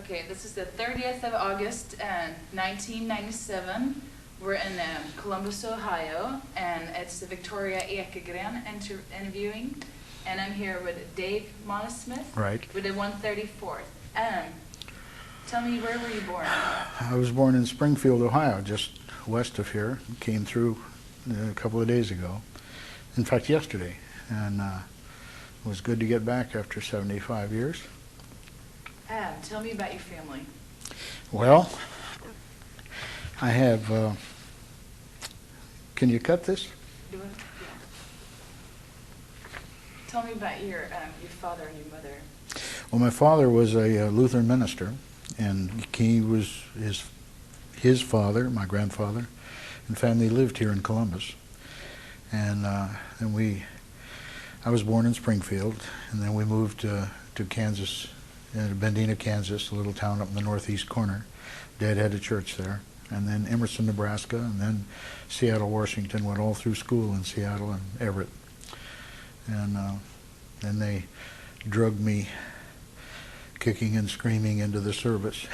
Okay, this is the 30th of August, 1997. We're in Columbus, Ohio, and it's the Victoria Ekegren interviewing. And I'm here with Dave Monesmith. Right. With the 134th. Tell me, where were you born? I was born in Springfield, Ohio, just west of here. Came through a couple of days ago. In fact, yesterday. And it was good to get back after 75 years. Tell me about your family. Well, I have... can you cut this? Do it? Yeah. Tell me about your father and your mother. Well, my father was a Lutheran minister, and he was his father, my grandfather, and family lived here in Columbus. And I was born in Springfield, and then we moved to Kansas, Bendina, Kansas, a little town up in the northeast corner. Dad had a church there. And then Emerson, Nebraska, and then Seattle, Washington. Went all through school in Seattle and Everett. And then they drugged me kicking and screaming into the service.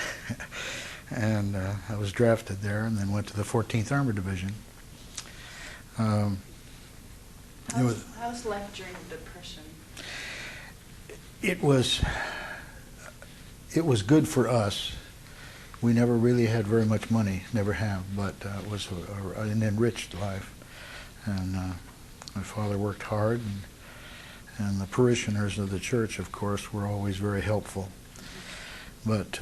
And I was drafted there and then went to the 14th Armored Division. How's life during the Depression? It was good for us. We never really had very much money, never have, but it was an enriched life. And my father worked hard, and the parishioners of the church, of course, were always very helpful. But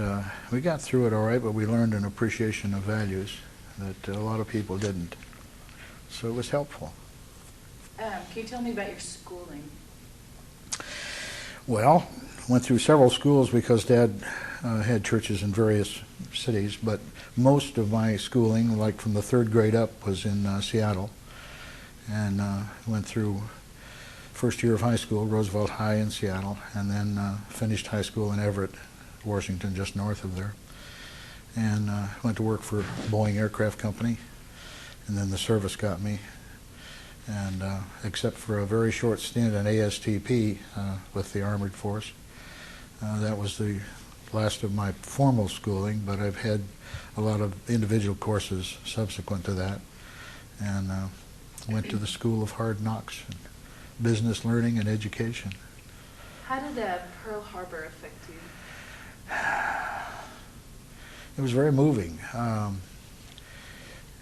we got through it all right, but we learned an appreciation of values that a lot of people didn't. So it was helpful. Can you tell me about your schooling? Well, went through several schools because Dad had churches in various cities, but most of my schooling, like from the 3rd grade up, was in Seattle. And went through first year of high school, Roosevelt High in Seattle, and then finished high school in Everett, Washington, just north of there. And went to work for Boeing Aircraft Company, and then the service got me. And except for a very short stint in ASTP with the Armored Force, that was the last of my formal schooling, but I've had a lot of individual courses subsequent to that, and went to the School of Hard Knocks, and business learning and education. How did Pearl Harbor affect you? It was very moving. Of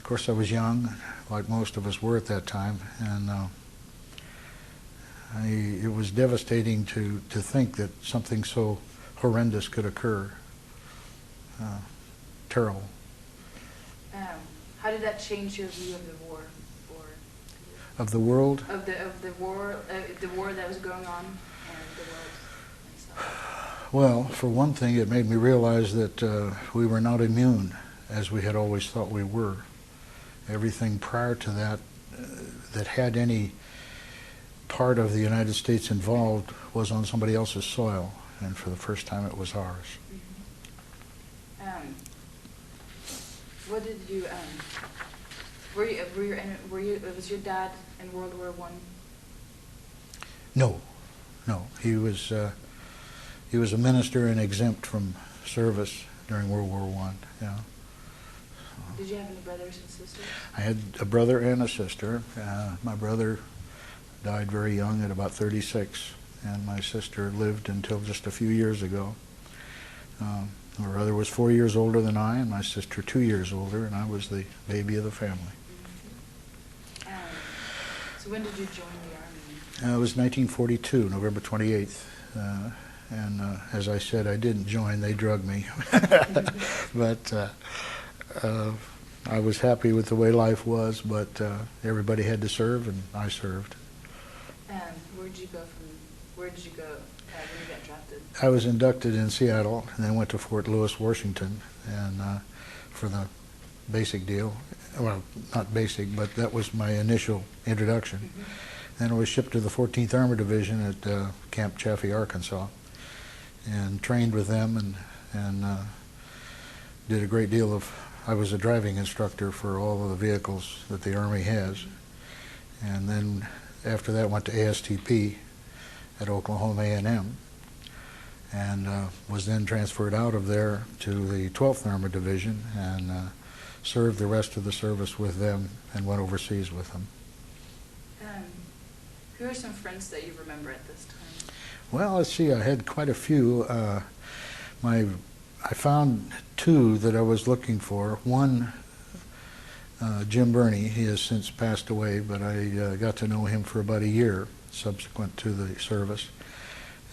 course, I was young, like most of us were at that time, and it was devastating to think that something so horrendous could occur. Terrible. How did that change your view of the war? Of the world? Of the war that was going on, and the world itself. Well, for one thing, it made me realize that we were not immune, as we had always thought we were. Everything prior to that that had any part of the United States involved was on somebody else's soil, and for the first time it was ours. Mm-hmm. What did you? Was your dad in World War I? No. He was a minister and exempt from service during World War I. Yeah. Did you have any brothers and sisters? I had a brother and a sister. My brother died very young at about 36, and my sister lived until just a few years ago. My brother was 4 years older than I, and my sister 2 years older, and I was the baby of the family. Mm-hmm. So when did you join the Army? It was 1942, November 28th. And as I said, I didn't join, they drugged me. But I was happy with the way life was, but everybody had to serve, and I served. Where did you go when you got drafted? I was inducted in Seattle, and then went to Fort Lewis, Washington, and for the basic deal. Well, not basic, but that was my initial introduction. Mm-hmm. Then I was shipped to the 14th Armored Division at Camp Chaffee, Arkansas, and trained with them, and did a great deal of... I was a driving instructor for all of the vehicles that the Army has. And then after that went to ASTP at Oklahoma A&M. and was then transferred out of there to the 12th Armored Division and served the rest of the service with them and went overseas with them. Who are some friends that you remember at this time? Well, let's see, I had quite a few. I found two that I was looking for. One, Jim Burney, he has since passed away, but I got to know him for about a year subsequent to the service.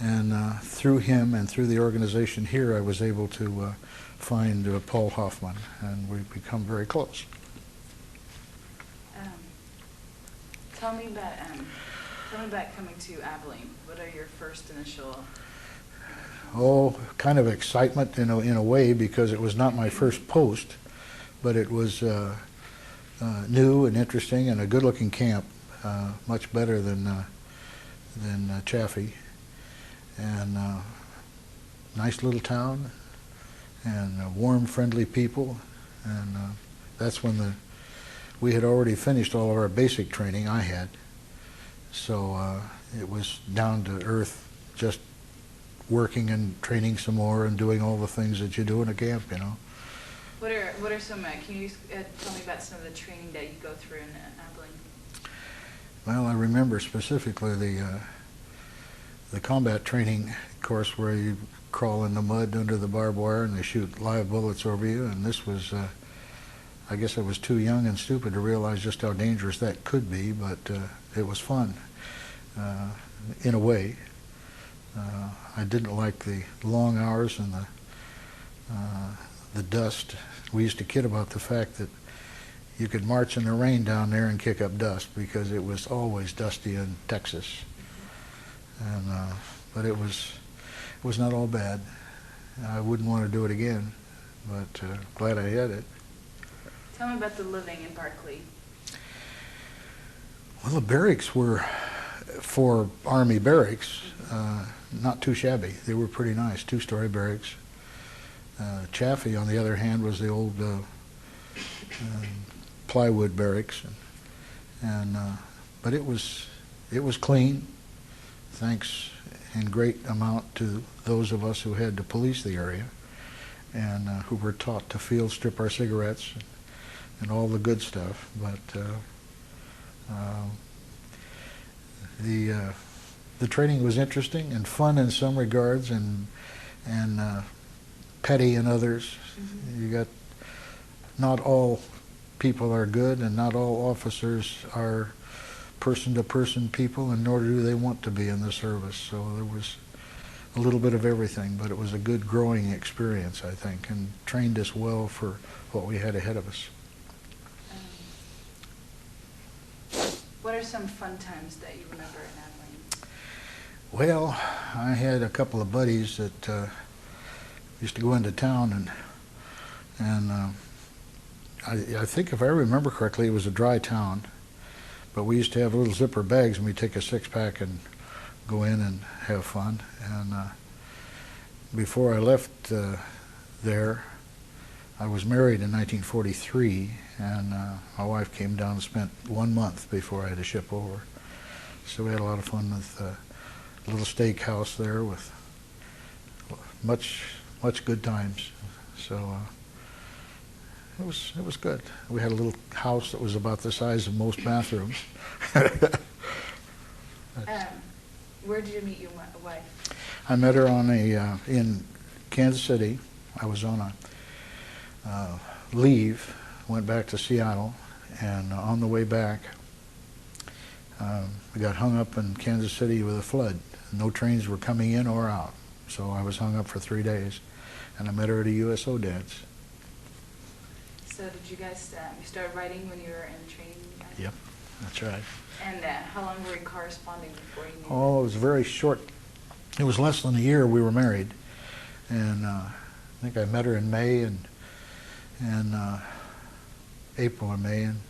And through him and through the organization here, I was able to find Paul Hoffman, and we've become very close. Tell me about coming to Abilene. What are your first initial? Oh, kind of excitement in a way, because it was not my first post, but it was new and interesting and a good-looking camp, much better than Chaffee, and nice little town, and warm, friendly people, and that's when we had already finished all of our basic training. I had, so it was down to earth, just working and training some more and doing all the things that you do in a camp, you know. What are some? Can you tell me about some of the training that you go through in Abilene? Well, I remember specifically the combat training course where you crawl in the mud under the barbed wire and they shoot live bullets over you, and this was, I guess I was too young and stupid to realize just how dangerous that could be, but it was fun, in a way. I didn't like the long hours and the dust. We used to kid about the fact that you could march in the rain down there and kick up dust, because it was always dusty in Texas. And but it was not all bad. I wouldn't want to do it again, but glad I had it. Tell me about the living in Berkeley. Well, the barracks were, for Army barracks, not too shabby. They were pretty nice, two-story barracks. Chaffee, on the other hand, was the old plywood barracks, and but it was clean, thanks in great amount to those of us who had to police the area and who were taught to field strip our cigarettes and all the good stuff. But the training was interesting and fun in some regards, and petty in others. Mm-hmm. You got, not all people are good, and not all officers are person-to-person people, and nor do they want to be in the service. So there was a little bit of everything, but it was a good growing experience, I think, and trained us well for what we had ahead of us. What are some fun times that you remember in Abilene? Well, I had a couple of buddies that used to go into town, and I think, if I remember correctly, it was a dry town, but we used to have little zipper bags, and we'd take a six-pack and go in and have fun. And before I left there, I was married in 1943, and my wife came down and spent 1 month before I had to ship over. So we had a lot of fun with a little steakhouse there with much good times. So it was good. We had a little house that was about the size of most bathrooms. Where did you meet your wife? I met her on in Kansas City. I was on a leave, went back to Seattle, and on the way back, we got hung up in Kansas City with a flood. No trains were coming in or out, so I was hung up for 3 days, and I met her at a USO dance. So did you guys you started writing when you were in training? Yep, that's right. And how long were you corresponding before you knew? Oh, it was very short. It was less than a year we were married, and I think I met her in May and April or May, and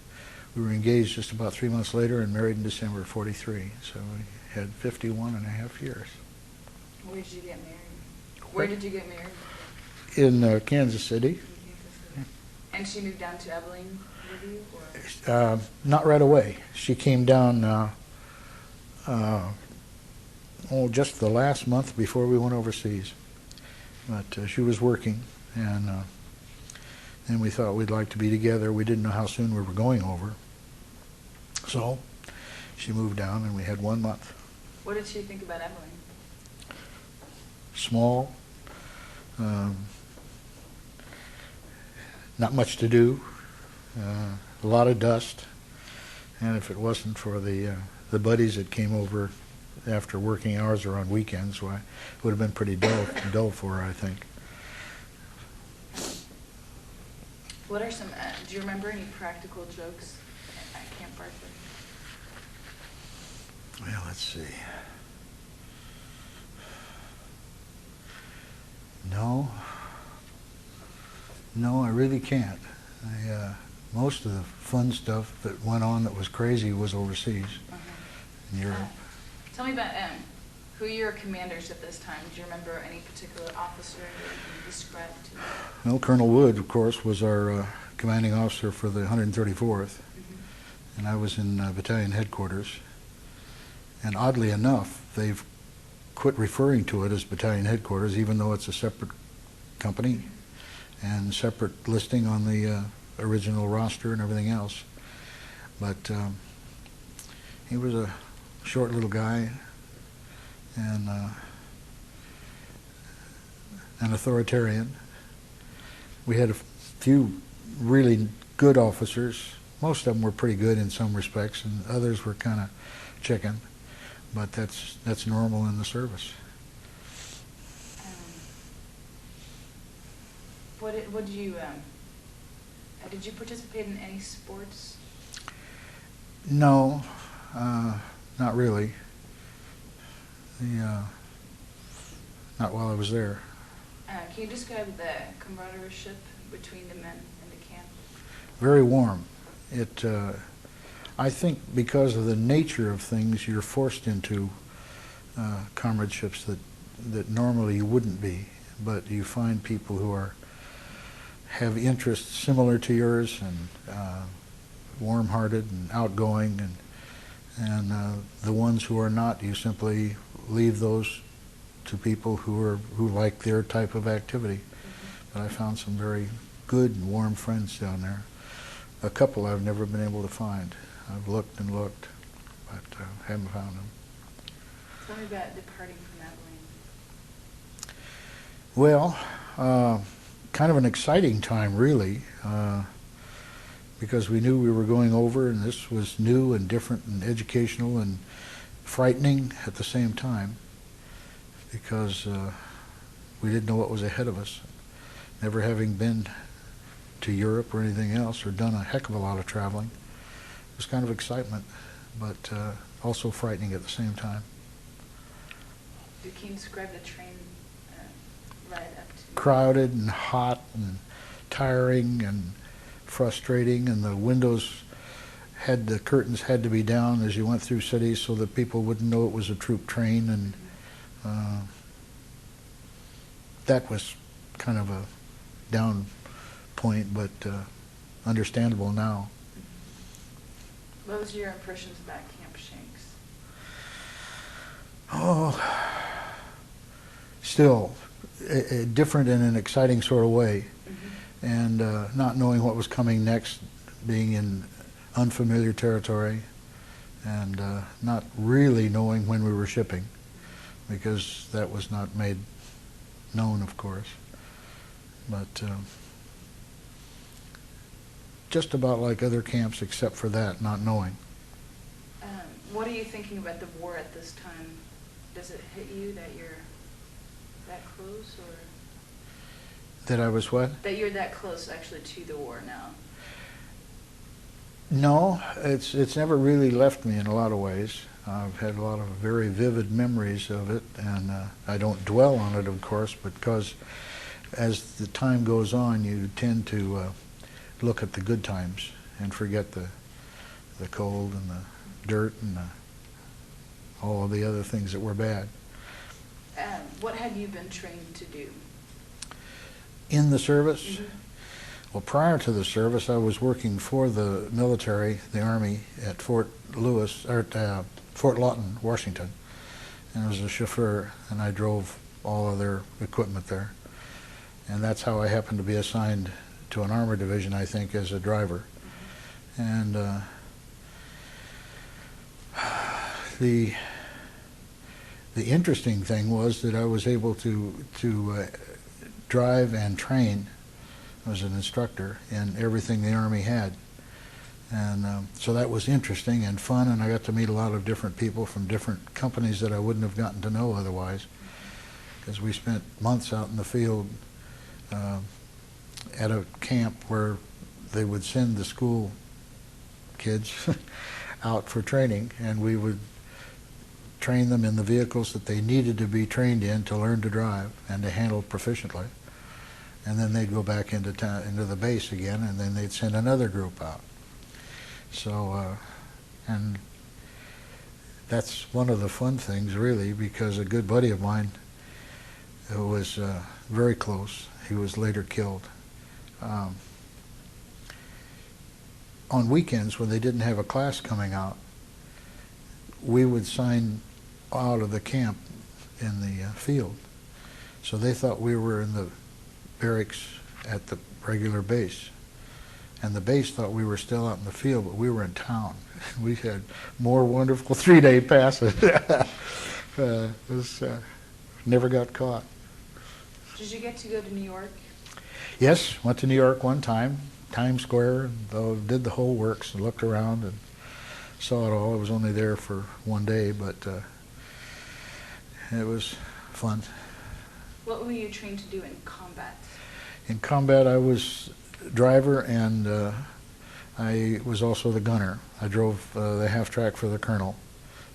we were engaged just about 3 months later and married in December of '43. So we had 51 and a half years. Where did you get married? Where did you get married? In Kansas City. And she moved down to Abilene with you? Or? Not right away. She came down just the last month before we went overseas. but she was working, and we thought we'd like to be together. We didn't know how soon we were going over. So she moved down, and we had 1 month. What did she think about Abilene? Small, not much to do, a lot of dust, and if it wasn't for the buddies that came over after working hours or on weekends, why, it would have been pretty dull for her, I think. What are some, do you remember any practical jokes at Camp Barkley? Well, let's see. No, I really can't. Most of the fun stuff that went on that was crazy was overseas in Europe. Tell me about who your commanders at this time. Do you remember any particular officer that you can describe to me? Well, Colonel Wood, of course, was our commanding officer for the 134th, and I was in battalion headquarters. And oddly enough, they've quit referring to it as battalion headquarters, even though it's a separate company and separate listing on the original roster and everything else. But he was a short little guy and an authoritarian. We had a few really good officers. Most of them were pretty good in some respects, and others were kind of chicken. But that's normal in the service. What did you participate in any sports? No, not really. Not while I was there. Can you describe the camaraderie between the men in the camp? Very warm. I think because of the nature of things, you're forced into comradeships that normally you wouldn't be, but you find people who have interests similar to yours and warm-hearted and outgoing, and the ones who are not, you simply leave those to people who like their type of activity. But I found some very good and warm friends down there. A couple I've never been able to find. I've looked and looked, but haven't found them. Tell me about departing from Abilene. Well, kind of an exciting time, really, because we knew we were going over, and this was new and different and educational and frightening at the same time, because we didn't know what was ahead of us. Never having been to Europe or anything else, or done a heck of a lot of traveling. It was kind of excitement, but also frightening at the same time. Can you describe the train ride up to? Crowded and hot and tiring and frustrating, and the curtains had to be down as you went through cities so that people wouldn't know it was a troop train, and that was kind of a down point, but understandable now. What was your impressions about Camp Shanks? Oh, still different in an exciting sort of way, and not knowing what was coming next, being in unfamiliar territory, and not really knowing when we were shipping, because that was not made known, of course. But just about like other camps, except for that, not knowing. What are you thinking about the war at this time? Does it hit you that you're that close, or That I was what? that you're that close actually to the war now? No, it's never really left me in a lot of ways. I've had a lot of very vivid memories of it, and I don't dwell on it, of course, because as the time goes on, you tend to look at the good times and forget the cold and the dirt and all of the other things that were bad. What have you been trained to do? In the service? Well, prior to the service, I was working for the military, the Army, at Fort Lawton, Washington, and I was a chauffeur, and I drove all of their equipment there. And that's how I happened to be assigned to an armor division, I think, as a driver. And the interesting thing was that I was able to drive and train as an instructor in everything the Army had. And so that was interesting and fun, and I got to meet a lot of different people from different companies that I wouldn't have gotten to know otherwise, because we spent months out in the field at a camp where they would send the school kids out for training, and we would train them in the vehicles that they needed to be trained in to learn to drive and to handle proficiently. And then they'd go back into the base again, and then they'd send another group out. So, and that's one of the fun things, really, because a good buddy of mine who was very close, he was later killed. On weekends, when they didn't have a class coming out, we would sign out of the camp in the field. So they thought we were in the barracks at the regular base. And the base thought we were still out in the field, but we were in town. We had more wonderful 3-day passes. Never got caught. Did you get to go to New York? Yes, went to New York one time, Times Square, did the whole works and looked around and saw it all. I was only there for one day, but it was fun. What were you trained to do in combat? In combat, I was driver, and I was also the gunner. I drove the half-track for the colonel,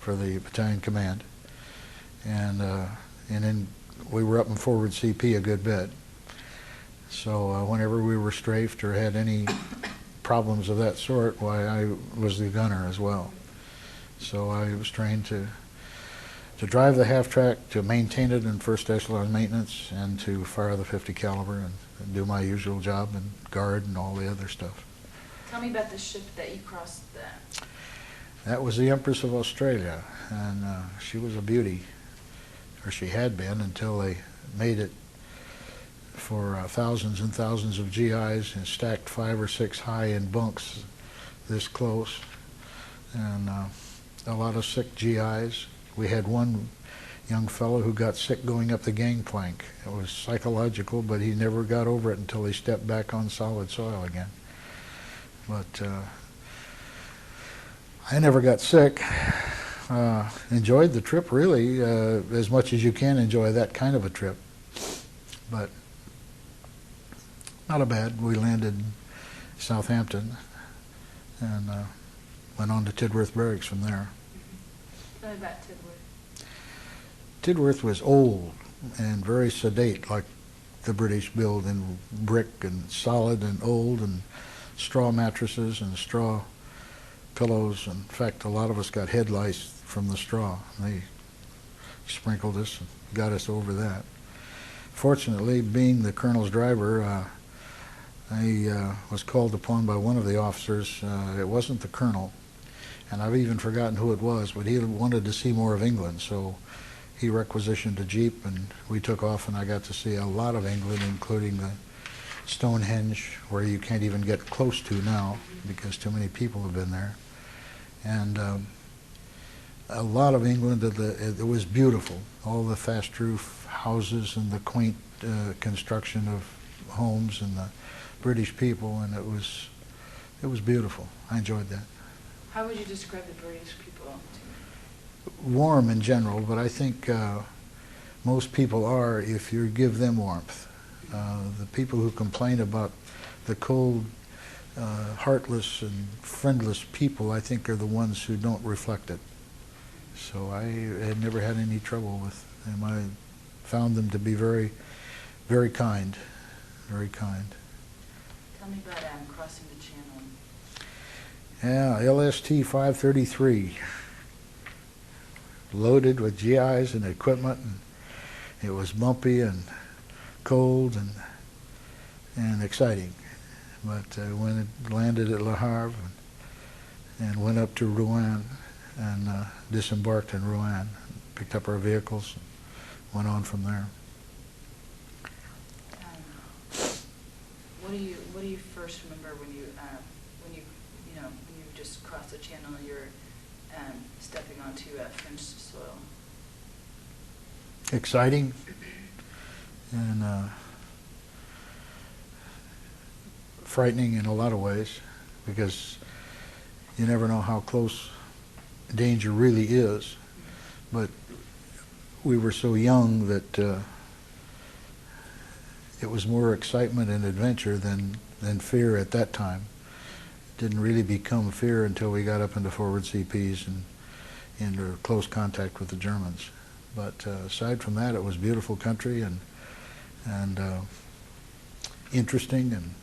for the battalion command, and then we were up in forward CP a good bit. So whenever we were strafed or had any problems of that sort, why, I was the gunner as well. So I was trained to drive the half-track, to maintain it in first echelon maintenance, and to fire the .50 caliber and do my usual job and guard and all the other stuff. Tell me about the ship that you crossed then. That was the Empress of Australia, and she was a beauty, or she had been, until they made it for thousands and thousands of GIs and stacked 5 or 6 high in bunks this close, and a lot of sick GIs. We had one young fellow who got sick going up the gangplank. It was psychological, but he never got over it until he stepped back on solid soil again. But I never got sick. Enjoyed the trip, really, as much as you can enjoy that kind of a trip. But not a bad. We landed in Southampton and went on to Tidworth Barracks from there. Tell me about Tidworth. Tidworth was old and very sedate, like the British build, in brick and solid and old, and straw mattresses and straw pillows. In fact, a lot of us got head lice from the straw. They sprinkled us and got us over that. Fortunately, being the colonel's driver, I was called upon by one of the officers. It wasn't the colonel, and I've even forgotten who it was, but he wanted to see more of England, so he requisitioned a Jeep, and we took off, and I got to see a lot of England, including the Stonehenge, where you can't even get close to now because too many people have been there. And a lot of England, it was beautiful. All the thatched roof houses and the quaint construction of homes and the British people, and it was beautiful. I enjoyed that. How would you describe the British people to me? Warm in general, but I think most people are if you give them warmth. The people who complain about the cold, heartless and friendless people, I think, are the ones who don't reflect it. So I had never had any trouble with them. I found them to be very, very kind, very kind. Tell me about crossing the channel. Yeah, LST 533, loaded with GIs and equipment, and it was bumpy and cold and exciting. But when it landed at Le Havre and went up to Rouen and disembarked in Rouen, picked up our vehicles, and went on from there. what do you first remember when you just crossed the channel, you're stepping onto French soil? Exciting and frightening in a lot of ways, because you never know how close danger really is. But we were so young that it was more excitement and adventure than fear at that time. Didn't really become fear until we got up into forward CPs and into close contact with the Germans. But aside from that, it was beautiful country and interesting and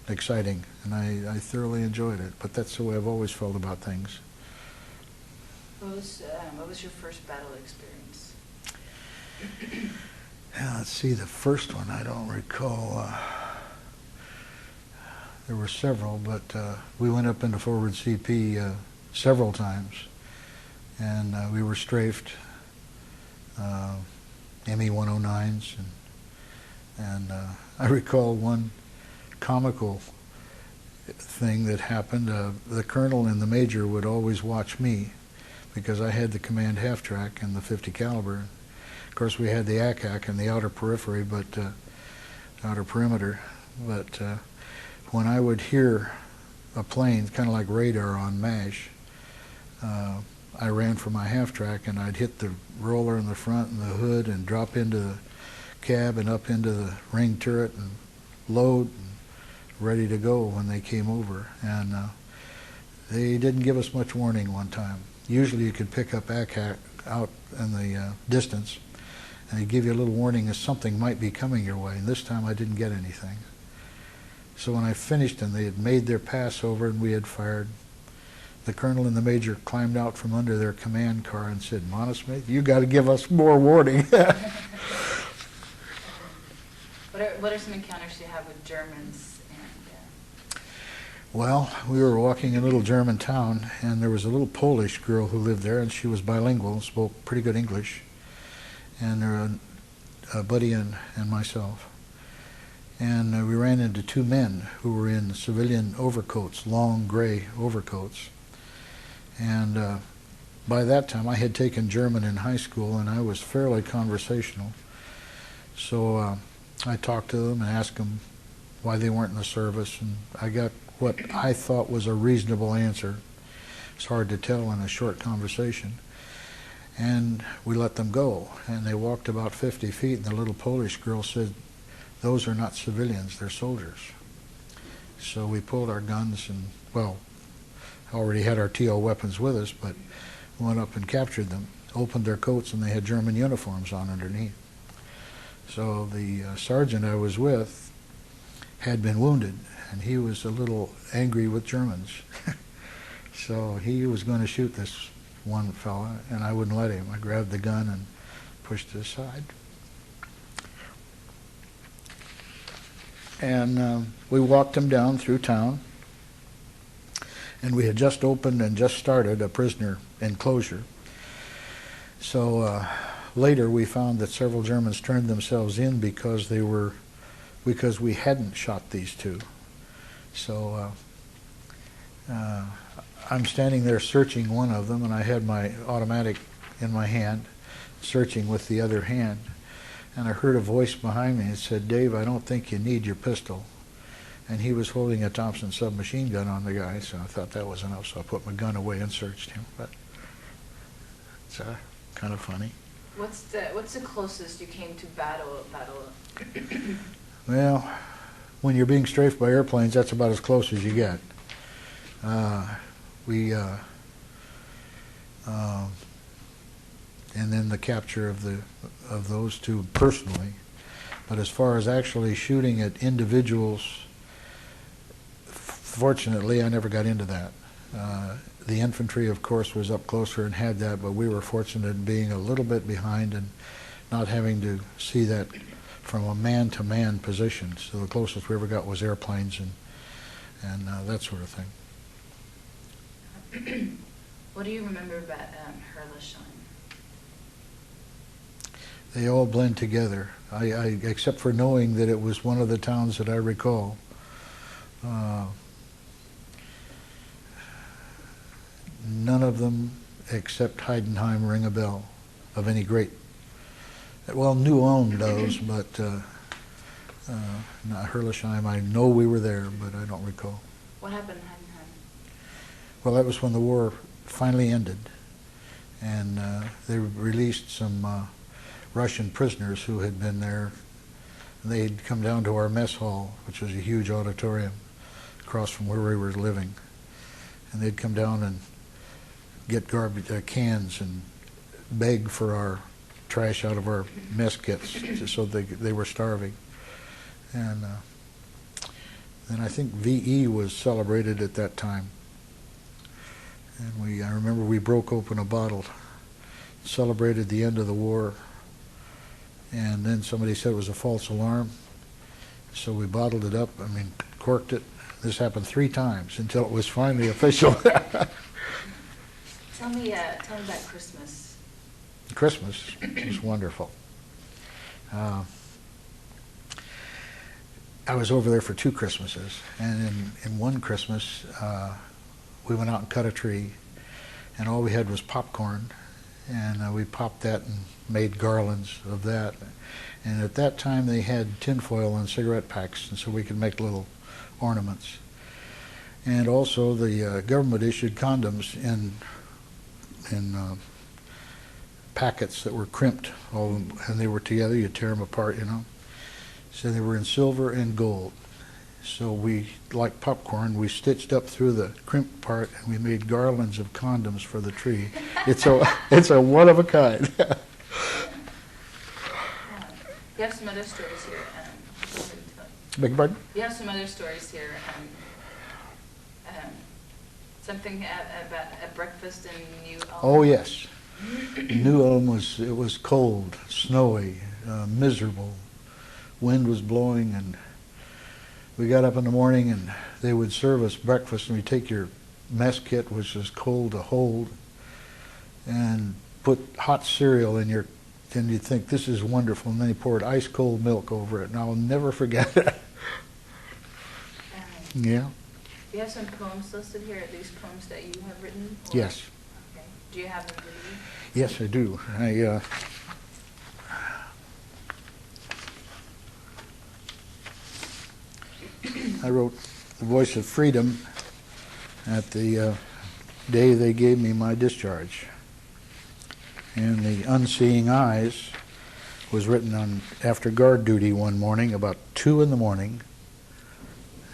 exciting, and I thoroughly enjoyed it. But that's the way I've always felt about things. What was your first battle experience? Yeah, let's see, the first one I don't recall. There were several, but we went up into forward CP several times, and we were strafed ME-109s, and I recall one comical thing that happened. The colonel and the major would always watch me because I had the command half-track and the 50 caliber. Of course, we had the ACAC and the outer periphery, but outer perimeter. But when I would hear a plane, kind of like radar on MASH, I ran for my half-track, and I'd hit the roller in the front and the hood and drop into the cab and up into the ring turret and load and ready to go when they came over. And they didn't give us much warning one time. Usually you could pick up ACAC out in the distance, and they'd give you a little warning as something might be coming your way. And this time I didn't get anything. So when I finished and they had made their pass over and we had fired, the colonel and the major climbed out from under their command car and said, "Monesmith, you got to give us more warning." What are some encounters you have with Germans? Well, we were walking in a little German town, and there was a little Polish girl who lived there, and she was bilingual, spoke pretty good English, and a buddy and myself. And we ran into two men who were in civilian overcoats, long gray overcoats. And by that time, I had taken German in high school, and I was fairly conversational. So I talked to them and asked them why they weren't in the service, and I got what I thought was a reasonable answer. It's hard to tell in a short conversation. And we let them go, and they walked about 50 feet, and the little Polish girl said, "Those are not civilians, they're soldiers." So we pulled our guns and, well, already had our TO weapons with us, but went up and captured them, opened their coats, and they had German uniforms on underneath. So the sergeant I was with had been wounded, and he was a little angry with Germans. So he was going to shoot this one fella, and I wouldn't let him. I grabbed the gun and pushed it aside. And we walked him down through town, and we had just opened and just started a prisoner enclosure. So later we found that several Germans turned themselves in because we hadn't shot these two. So I'm standing there searching one of them, and I had my automatic in my hand, searching with the other hand. And I heard a voice behind me that said, "Dave, I don't think you need your pistol." And he was holding a Thompson submachine gun on the guy, so I thought that was enough, so I put my gun away and searched him. But it's kind of funny. What's the closest you came to battle? Well, when you're being strafed by airplanes, that's about as close as you get. And then the capture of those two personally. But as far as actually shooting at individuals, fortunately, I never got into that. The infantry, of course, was up closer and had that, but we were fortunate in being a little bit behind and not having to see that from a man-to-man position. So the closest we ever got was airplanes and that sort of thing. What do you remember about Herrlichheim? They all blend together. I except for knowing that it was one of the towns that I recall. Uh, None of them except Heidenheim ring a bell of any great. Well, New Ulm does, but not Herlisheim. I know we were there, but I don't recall. What happened in Heidenheim? Well, that was when the war finally ended, and they released some Russian prisoners who had been there. They'd come down to our mess hall, which was a huge auditorium across from where we were living, and they'd come down and get garbage cans and beg for our trash out of our mess kits, so they were starving. And then I think VE was celebrated at that time, and I remember we broke open a bottle, celebrated the end of the war, and then somebody said it was a false alarm, so we bottled it up. I mean, corked it. This happened 3 times until it was finally official. Tell me about Christmas. Christmas was wonderful. I was over there for 2 Christmases, and in one Christmas, we went out and cut a tree, and all we had was popcorn, and we popped that and made garlands of that. And at that time, they had tinfoil and cigarette packs, and so we could make little ornaments. And also, the government issued condoms in packets that were crimped, and they were together. You tear them apart, you know. So they were in silver and gold. So we, like popcorn, we stitched up through the crimped part, and we made garlands of condoms for the tree. It's a one of a kind. You have some other stories here. Beg your pardon? You have some other stories here. Something about a breakfast in New Ulm. Oh yes, New Ulm was cold, snowy, miserable. Wind was blowing, and we got up in the morning, and they would serve us breakfast, and we take your mess kit, which is cold to hold, and put hot cereal in your. And you'd think this is wonderful, and then he poured ice cold milk over it, and I'll never forget it. Yeah. You have some poems listed here. Are these poems that you have written? Or? Yes. Okay. Do you have them with you? Yes, I do. I wrote The Voice of Freedom at the day they gave me my discharge. And The Unseeing Eyes was written on after guard duty one morning, about 2 in the morning.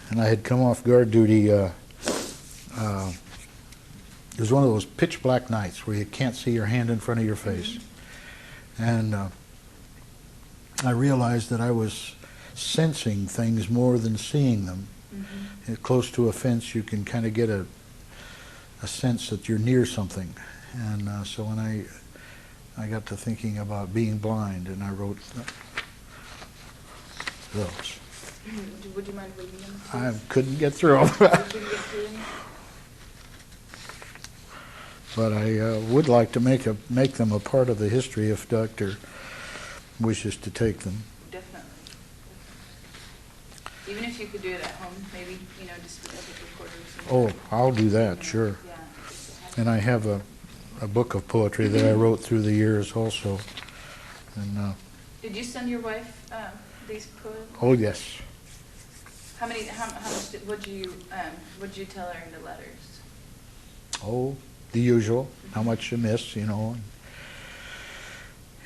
And I had come off guard duty. It was one of those pitch black nights where you can't see your hand in front of your face. And I realized that I was sensing things more than seeing them. Close to a fence, you can kind of get a sense that you're near something. And so when I got to thinking about being blind, and I wrote those. Would you mind reading them? I couldn't get through them. But I would like to make them a part of the history if Doctor wishes to take them. Definitely. Even if you could do it at home, maybe, just with recorders. Oh, I'll do that, sure. Yeah. And I have a book of poetry that I wrote through the years also. And did you send your wife these poems? oh yes. How much would you tell her in the letters? Oh, the usual, how much you miss, And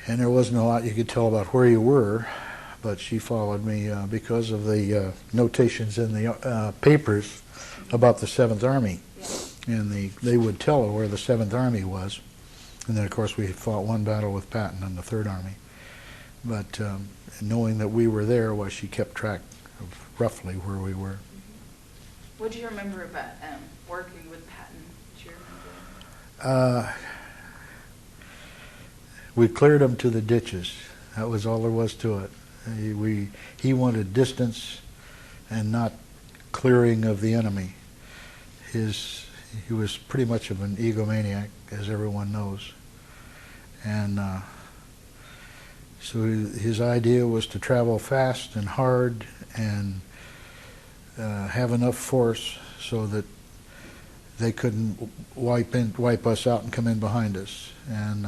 there wasn't a lot you could tell about where you were, but she followed me because of the notations in the papers about the 7th Army. Yeah. And they would tell her where the 7th Army was. And then, of course, we fought one battle with Patton and the 3rd Army. But knowing that we were there, well, she kept track of roughly where we were. What do you remember about working with Patton? Do you remember? We cleared them to the ditches. That was all there was to it. He wanted distance and not clearing of the enemy. He was pretty much of an egomaniac, as everyone knows. And so his idea was to travel fast and hard and have enough force so that they couldn't wipe us out and come in behind us. And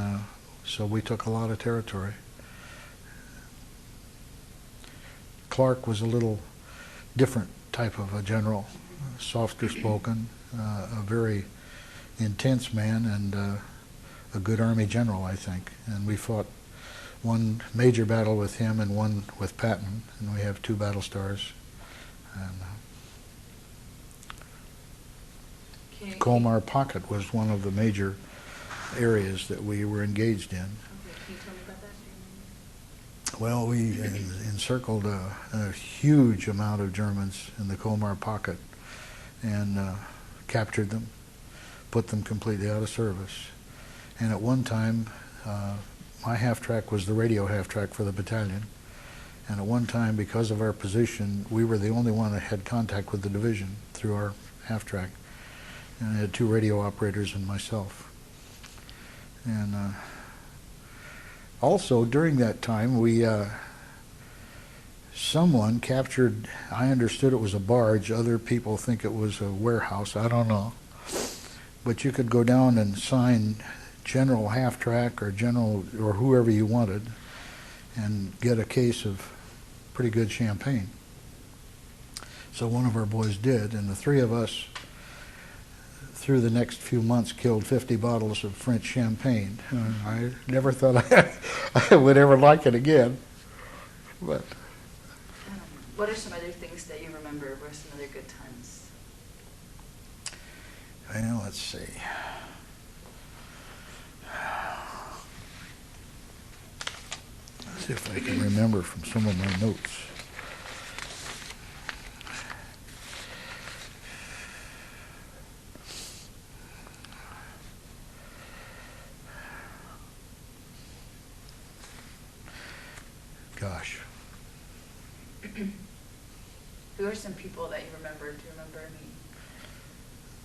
so we took a lot of territory. Clark was a little different type of a general, softer spoken, a very intense man, and a good Army general, I think. And we fought one major battle with him and one with Patton, and we have 2 battle stars. And Colmar Pocket was one of the major areas that we were engaged in. Okay, can you tell me about that? Well, we encircled a huge amount of Germans in the Colmar Pocket and captured them, put them completely out of service. And at one time, my half-track was the radio half-track for the battalion. And at one time, because of our position, we were the only one that had contact with the division through our half-track. And I had 2 radio operators and myself. And also, during that time, someone captured, I understood it was a barge, other people think it was a warehouse, I don't know. But you could go down and sign General Half-Track or General or whoever you wanted and get a case of pretty good champagne. So one of our boys did, and the 3 of us, through the next few months, killed 50 bottles of French champagne. I never thought I would ever like it again. But what are some other things that you remember were some other good times? Well, let's see. Let's see if I can remember from some of my notes. Gosh. Who are some people that you remember? Do you remember any?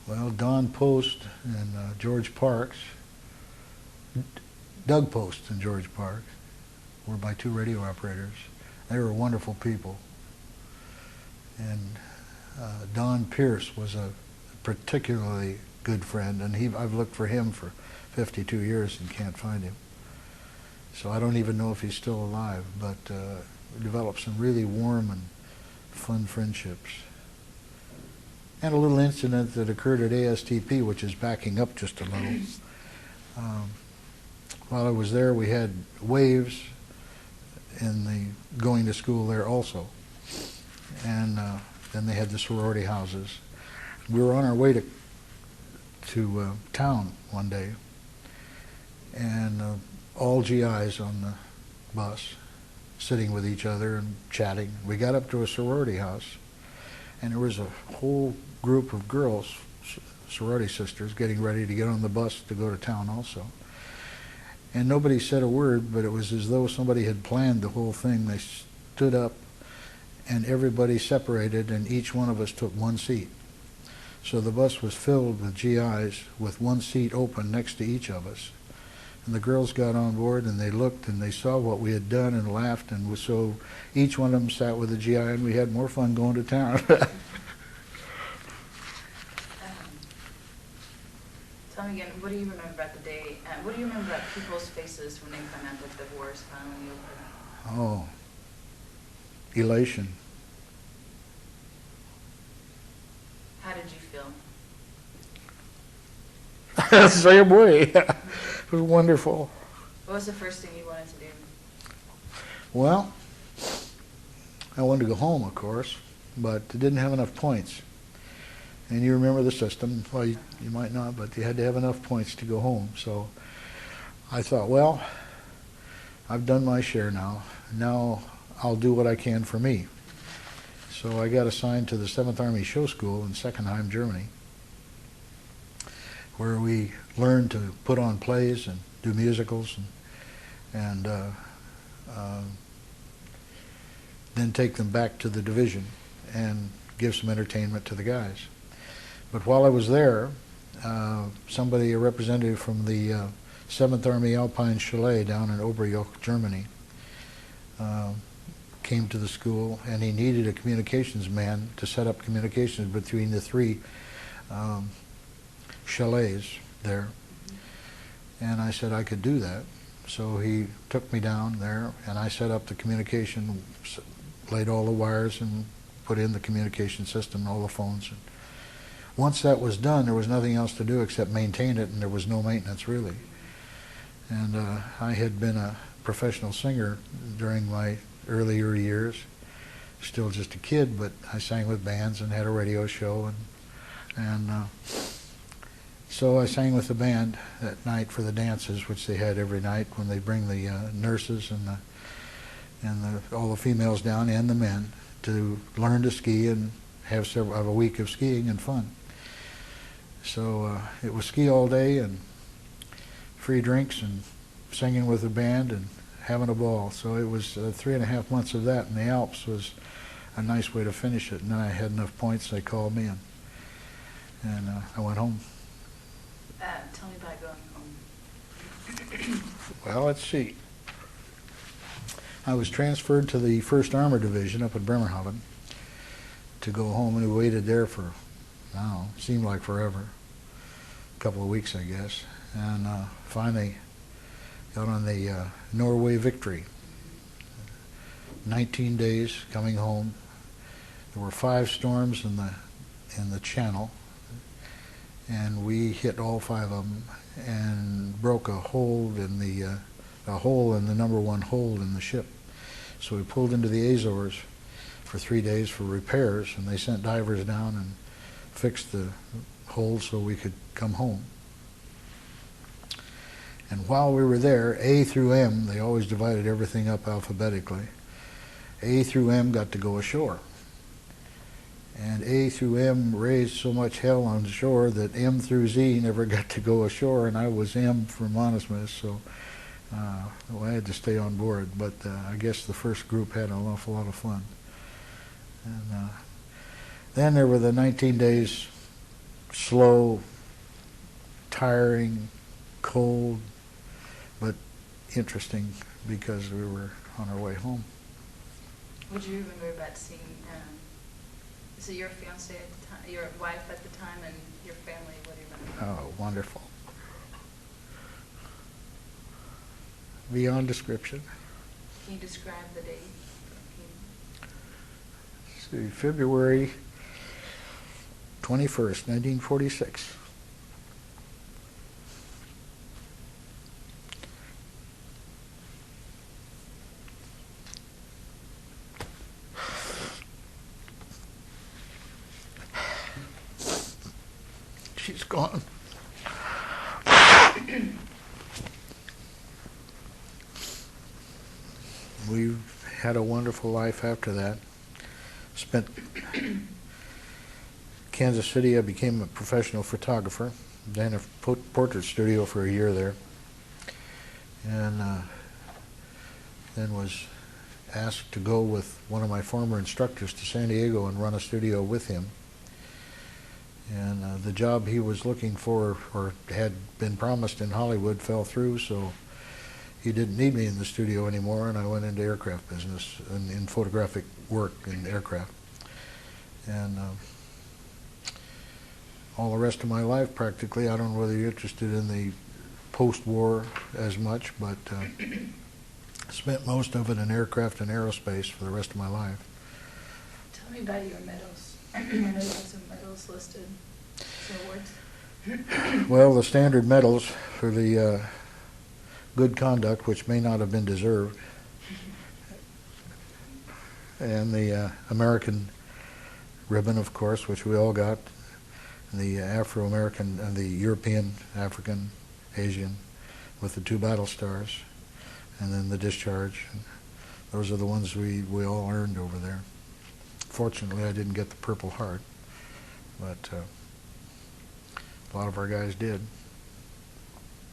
Well, Don Post and George Parks, Doug Post and George Parks were my 2 radio operators. They were wonderful people. And Don Pierce was a particularly good friend, and I've looked for him for 52 years and can't find him. So I don't even know if he's still alive, but we developed some really warm and fun friendships. And a little incident that occurred at ASTP, which is backing up just a little. While I was there, we had waves in the going to school there also. And then they had the sorority houses. We were on our way to town one day, and all GIs on the bus, sitting with each other and chatting. We got up to a sorority house, and there was a whole group of girls, sorority sisters, getting ready to get on the bus to go to town also. And nobody said a word, but it was as though somebody had planned the whole thing. They stood up, and everybody separated, and each one of us took 1 seat. So the bus was filled with GIs with 1 seat open next to each of us. And the girls got on board, and they looked, and they saw what we had done and laughed, and so each one of them sat with a GI, and we had more fun going to town. Tell me again, what do you remember about the day? What do you remember about people's faces when they found out that the war is finally over? Oh, elation. How did you feel? Same way. It was wonderful. What was the first thing you wanted to do? Well, I wanted to go home, of course, but I didn't have enough points. And you remember the system. Well, you might not, but you had to have enough points to go home. So I thought, well, I've done my share now. Now I'll do what I can for me. So I got assigned to the 7th Army Show School in Seckenheim, Germany, where we learned to put on plays and do musicals and then take them back to the division and give some entertainment to the guys. But while I was there, a representative from the 7th Army Alpine Chalet down in Oberjoch, Germany, came to the school, and he needed a communications man to set up communications between the three chalets there. And I said I could do that. So he took me down there, and I set up the communication, laid all the wires and put in the communication system, all the phones. And once that was done, there was nothing else to do except maintain it, and there was no maintenance really. And I had been a professional singer during my earlier years, still just a kid, but I sang with bands and had a radio show, and so I sang with the band that night for the dances, which they had every night when they bring the nurses and all the females down and the men to learn to ski and have a week of skiing and fun. So it was ski all day and free drinks and singing with the band and having a ball. So it was 3.5 months of that in the Alps was a nice way to finish it. And then I had enough points, they called me, and I went home. Tell me about going home. Well, let's see. I was transferred to the 1st Armor Division up at Bremerhaven to go home, and we waited there for, I don't know, seemed like forever. A couple of weeks, I guess. And finally got on the Norway Victory. 19 days coming home. There were 5 storms in the channel, and we hit all 5 of them and broke a hole in the number 1 hold in the ship. So we pulled into the Azores for 3 days for repairs, and they sent divers down and fixed the hole so we could come home. And while we were there, A through M, they always divided everything up alphabetically. A through M got to go ashore. And A through M raised so much hell on shore that M through Z never got to go ashore, and I was M from Monesmith, so I had to stay on board. But I guess the first group had an awful lot of fun. And then there were the 19 days, slow, tiring, cold, but interesting because we were on our way home. Would you remember about seeing, is it your fiance at the time, your wife at the time, and your family? What do you remember? Oh, wonderful. Beyond description. Can you describe the date? Let's see, February 21st, 1946. She's gone. We had a wonderful life after that. Spent Kansas City. I became a professional photographer. Then a portrait studio for a year there, and then was asked to go with one of my former instructors to San Diego and run a studio with him. And the job he was looking for, or had been promised in Hollywood, fell through, so he didn't need me in the studio anymore, and I went into aircraft business and in photographic work in aircraft. And all the rest of my life, practically, I don't know whether you're interested in the post-war as much, but spent most of it in aircraft and aerospace for the rest of my life. Tell me about your medals. I know you have some medals listed, some awards. Well, the standard medals for the good conduct, which may not have been deserved, and the American ribbon, of course, which we all got, and the Afro-American and the European, African, Asian, with the 2 battle stars, and then the discharge. And those are the ones we all earned over there. Fortunately, I didn't get the Purple Heart, but a lot of our guys did.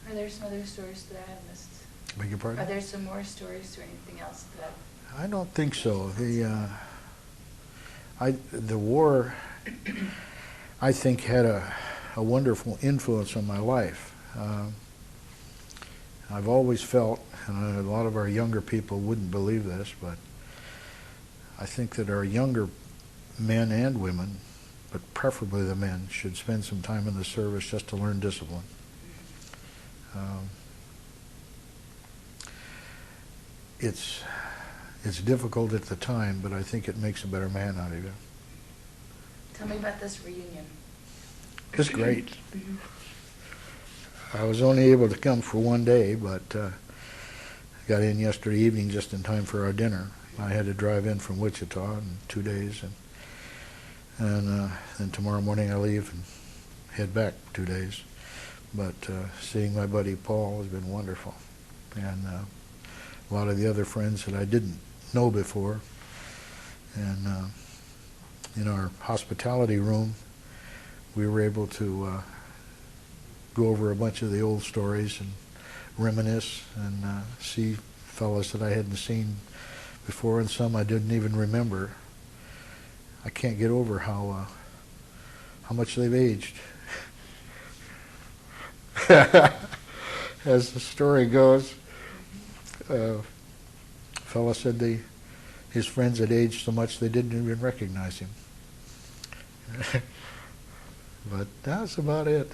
Are there some other stories that I have missed? Beg your pardon? Are there some more stories or anything else that I don't think so. The war, I think, had a wonderful influence on my life. I've always felt, and a lot of our younger people wouldn't believe this, but I think that our younger men and women, but preferably the men, should spend some time in the service just to learn discipline. It's difficult at the time, but I think it makes a better man out of you. Tell me about this reunion. It's great. I was only able to come for one day, but I got in yesterday evening just in time for our dinner. I had to drive in from Wichita in 2 days, and then tomorrow morning I leave and head back 2 days. But seeing my buddy Paul has been wonderful, and a lot of the other friends that I didn't know before. And in our hospitality room, we were able to go over a bunch of the old stories and reminisce and see fellas that I hadn't seen before, and some I didn't even remember. I can't get over how much they've aged. As the story goes, a fella said his friends had aged so much they didn't even recognize him. But that's about it.